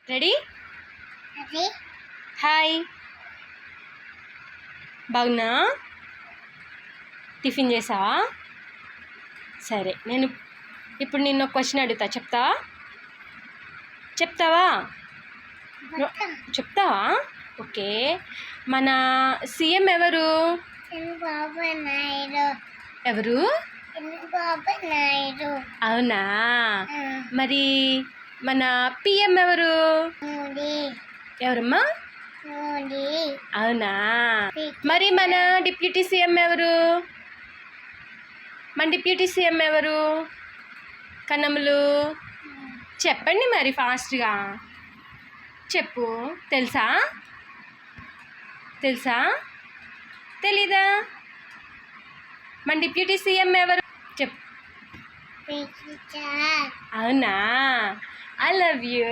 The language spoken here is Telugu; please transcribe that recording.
రెడీ? హాయ్, బాగున్నా? టిఫిన్ చేసావా? సరే, నేను ఇప్పుడు నిన్ను క్వశ్చన్ అడుగుతా, చెప్తావా? చెప్తావా? ఓకే. మన సీఎం ఎవరు? ఎవరు? అవునా? మరి మన పిఎం ఎవరు? ఎవరమ్మా? అవునా? మరి మన డిప్యూటీ సీఎం ఎవరు? మన డిప్యూటీ సీఎం ఎవరు? కన్నములు చెప్పండి మరి, ఫాస్ట్గా చెప్పు. తెలుసా? తెలీదా? మన డిప్యూటీ సీఎం ఎవరు? చెప్పు. అవునా? I love you.